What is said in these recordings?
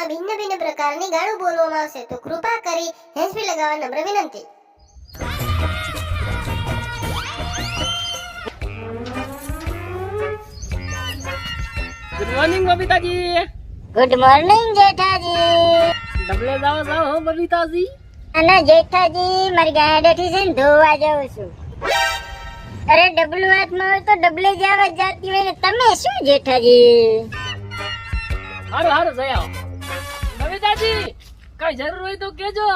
વિડીયોમાં ભિન્ન પ્રકારની ગાળો બોલવામાં આવશે તો કૃપા કરી હેન્ડ્સફ્રી લગાવવા નમ્ર વિનંતી. Good morning Babitaji. Good morning Jethaji. ડબલે જાઓ હો બબીતાજી. અને જેઠાજી મારી ગાડીથી છે ને ધોવા જાઉં છું. અરે ડબલું હાથમાં હોય તો ડબલે જવા જાતી હોય ને તમે શું જેઠાજી? હારું જઈ આવો બબીતાજી. કઈ જરૂર હોય તો કેજો.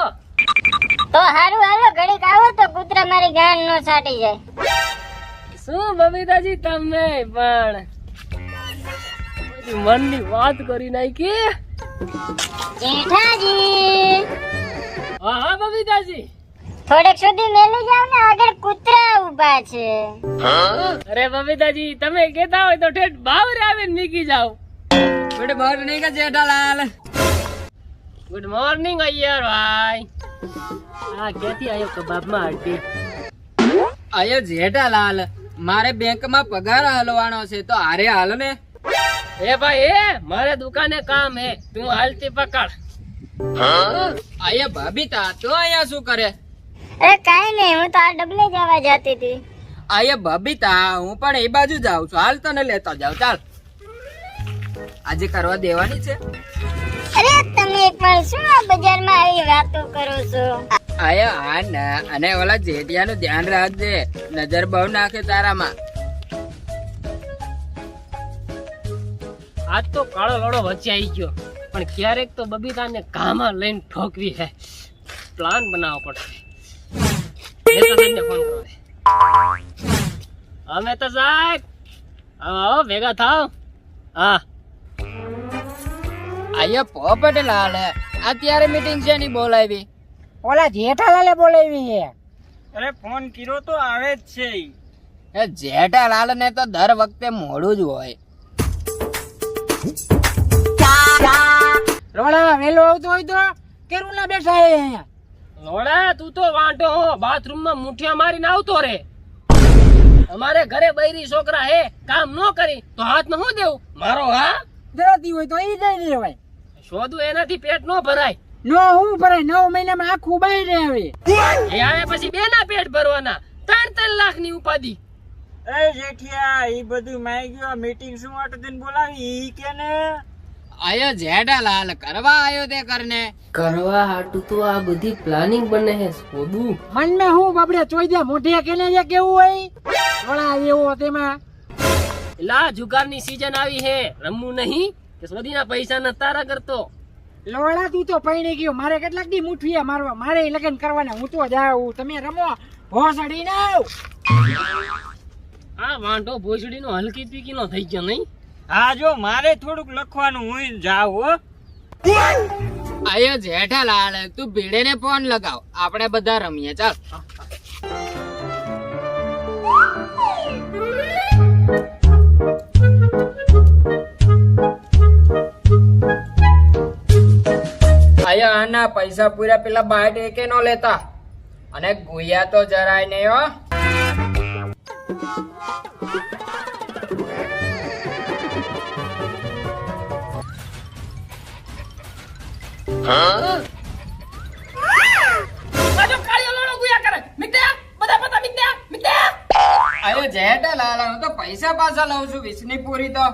તો હારું હાલો ઘડીક આવો તો કૂતરા મારી ગાન નો છાટી જાય. શું બબીતાજી તમે પણ મનની વાત કરી નાખી. જેઠાજી હા બબીતાજી. થોડેક સુધી મેલી જાવ ને આગળ કૂતરા ઉભા છે. અરે બબીતાજી તમે કેતા હોય તો ઠેઠ બાવરે આવીને નીકળી જાવ. Good morning Jethalal. Good morning Iyer ભાઈ. આ ક્યાંથી આયો કબાબમાં હડતી? આયો જેઠાલાલ, મારે બેંકમાં પગાર હાલવાનો છે તો હારે હાલ ને. એ ભાઈ મારે દુકાને કામ હે, તું હાલતી પકડ. આયા ભાભી તા તો અહીંયા શું કરે? અરે કાઈ નહીં, હું તો આ ડબલે જવા જતી હતી. આયા ભાભી તા હું પણ એ બાજુ જાઉં છું, હાલ તને લેતા જાવ. ચાલ આજે કરવા દેવાની છે. અરે તમે પણ શું આ બજારમાં આવી વાતો કરો છો? આયા હા ના, અને ઓલા જેઠિયાનું ધ્યાન રાખજે, નજર બહુ નાખે તારામાં. આજ તો કાળો લોડો વચ્ચે આવી ગયો, પણ ક્યારેક તો બબીતાને કામમાં લઈને ઠોકવી હે. પ્લાન બનાવવો પડશે. ફોન કરો. અમે તો સાહેબ આવો ભેગા થાવ. હા આયા પોપટલાલ, અત્યારે મીટિંગ છે ની બોલાવી? ઓલા જેઠાલાલે બોલાવી છે. અરે ફોન કર્યો તો આવે જ છે. એ જેઠાલાલ ને તો દર વખતે મોડું જ હોય. રોડા વેલો આવતો હોય તો કેરું ના બેઠા હે અહીંયા. લોડા તું તો વાંટો હો, બાથરૂમમાં મુઠિયા મારીને આવતો રે. અમારે ઘરે બૈરી છોકરા હે, કામ ન કરી તો હાથ ન હું દેવું મારો? હા ધરાતી હોય તો ઈ જઈ દેવાય. શોધું એનાથી પેટ ન ભરાય. નો હું ભરાય 9 મહિનામાં આખું બાઈ રે હવે. એ આવે પછી બે ના પેટ ભરવાના 3-3 લાખ ની ઉપાધિ. એ જેઠિયા ઈ બધું માઈ ગયો, મીટિંગ શું માટે તને બોલાવી ઈ કે ને? આયો જેઠાલાલ, કરવા આયો તે કરને. કરવા હાટુ તો આ બધી પ્લાનિંગ બને હે સોદું. મન મે હું બાબડે ચોઈ દે મોઢિયા કેને જે કેવું હોય રોડા એવો તેમાં. લા જુગારની સીઝન આવી હે, રમવું નહીં કે સોદીના પૈસા ન તારા કરતો. લોડા તું તો પૈણી ગયો, મારે કેટલાક દી મુઠિયા મારવા, મારે લગન કરવાના, હું તો જાઉં, તમે રમો ભોસડી નાવ. આ વાંઢો ભોસડી નો હલકી પીકી નો થઈ ગયો નહીં. હા જો મારે થોડુંક લખવાનું હું જાવ હો. આયો જેઠાલાલ, તું ભીડે ને ફોન લગાવ, આપણે બધા રમીએ. ચાલ આયો આના પૈસા પૂરા પેલા બાઈટ એકે નો લેતા, અને ગુયા તો જરાય નહીં હો. આયો જેઠાલાલ, હું તો પૈસા પાછા લઉં છું 20 ની પૂરી તો.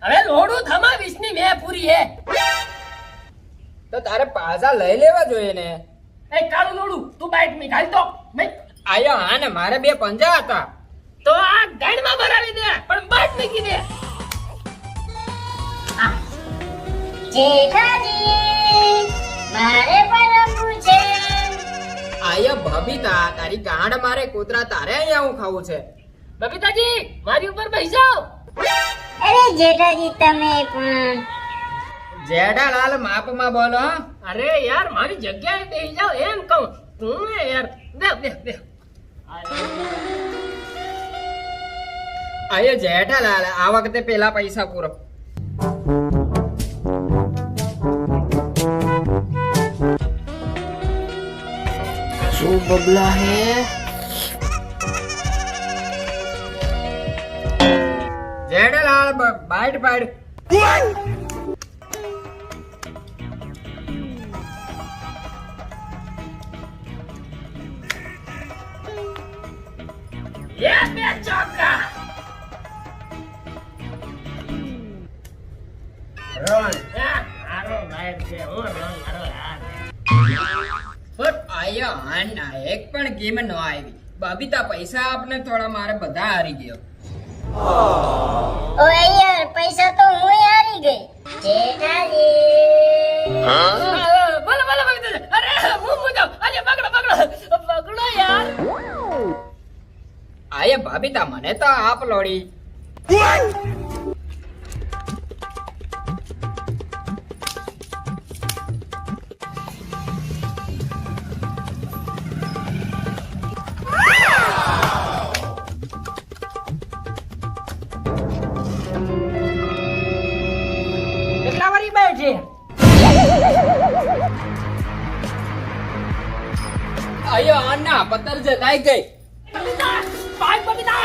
હવે લોડું થમા 20 ની મેં પૂરી હે. તો તારે પાછા લઈ લેવા જોઈએ ને. એ કાળું લોડું તું બાઈટ મી ઘાલ તો નહીં. આયો હા ને, મારે 2 પંજા હતા. તો આ ગાઈડમાં ભરાવી દે, પણ બાઈટ મૂકી દે. જેઠાજી મારે પણ રમવું છે. આયો ભબીતા, તારી ગાંડ મારે કૂતરા, તારે અહીંયા હું ખાવું છે. બબીતાજી મારી ઉપર બેસી જાઓ. અરે જેઠાજી તમે પણ. જેઠાલાલ માપમાં બોલો. અરે યાર મારી જગ્યાએ બેસી જાઓ એમ કહું. તું યાર દે. આયો જેઠાલાલ, આ વખતે પેલા પૈસા પૂરો. શું બબલા હે? Jethalal byte byte. હારો લાયક છે હું રોલ હારો યાર આયા આના એક પણ ગેમ ન આવી. બબીતા પૈસા આપને થોડા, મારે બધા હારી ગયો. ઓ યાર પૈસા તો હું હારી ગઈ. જેઠાજી બોલો બોલો બબીતા અરે હું જાઉં અરે પકડો યાર આયા બબીતા મને તો આપ લોડી. કેટલા વારી બેઠે આયા આના પતર જતાઈ ગઈ. ભાઈ બબીતા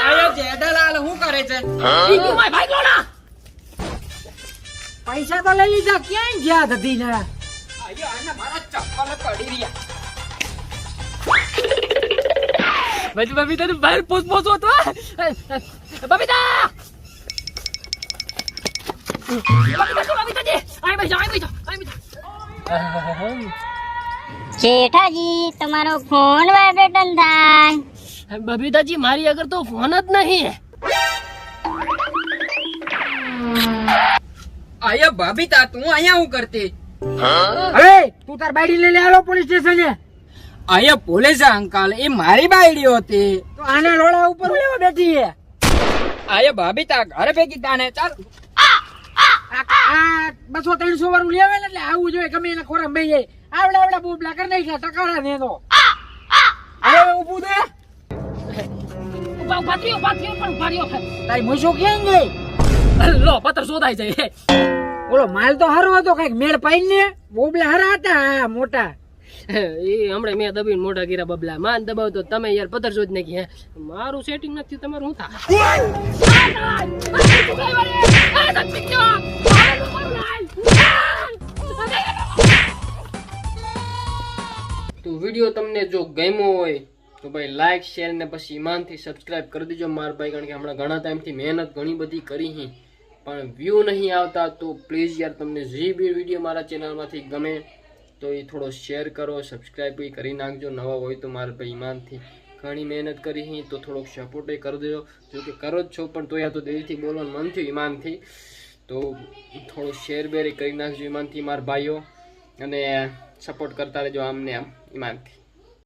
આયા જેઠાલાલ શું કરે છે? ઈ માય ભાઈ લોણા પૈસા તો લઈ લીધા, ક્યાંય ગયા હતી ને. આયા આના મારા ચપ્પલ પડી રહ્યા. બબીતા તું બહાર પોચો તો બબીતા જેઠાજી તમારો ફોન વાઇબ્રેશન થાય. બબીતાજી મારી આગળ તો ફોન જ નહીં. આયા બબીતા તું અહીંયા શું કરતી? અરે તું તાર બાયડી લઈ લે, આલો પોલીસ સ્ટેશને. આયા પોલીસ અંકલ, એ મારી બાયડી હતી. તો આના લોડા ઉપર લેવા બેઠી છે. આયા બબીતા ઘરે ભેગી તાને ચાલ. આ 200-300 વાળું લેવે ને એટલે આવું જોઈએ, ગમે એના ખોરાક બે જાય. આવડા બોબલા કરી નાખ્યા ટકારા ને તો. હવે ઊભું દે. તારી મૂછો ક્યાં ગઈ? લો પત્ર શોધાઈ જાય. ઓલો માલ તો હારો હતો, કઈક મેળ પાઈ ને. બોબલા હારા હતા આ મોટા. એ હમણાં મેં દબીને મોઢા ગીરા બબલા માન દબાવ તો તમે યાર પથ્થર શોધ નાખી. હે મારું સેટિંગ નથી, તમારું શું થાય? તો વિડીયો તમને જો ગમ્યો હોય તો ભાઈ લાઈક શેર ને પછી ઈમાનથી સબસ્ક્રાઇબ કરી દેજો મારા ભાઈ, કારણ કે હમણાં ઘણા ટાઈમથી મહેનત ઘણી બધી કરી હી પણ વ્યૂ નહીં આવતા. તો પ્લીઝ યાર તમને જે બી વિડીયો મારા ચેનલમાંથી ગમે તો એ થોડો શેર કરો, સબસ્ક્રાઈબ કરી નાખજો. નવા હોય તો મારા ભાઈ ઈમાનથી ઘણી મહેનત કરી હી તો થોડોક સપોર્ટ કરી દેજો. જો કે કરો જ છો પણ તો યા તો દિલથી બોલો મનથી ઈમાનથી, તો થોડો શેર બેર કરી નાખજો ઈમાનથી મારા ભાઈઓ, અને સપોર્ટ કરતા રહેજો આમને આમ ઈમાનથી.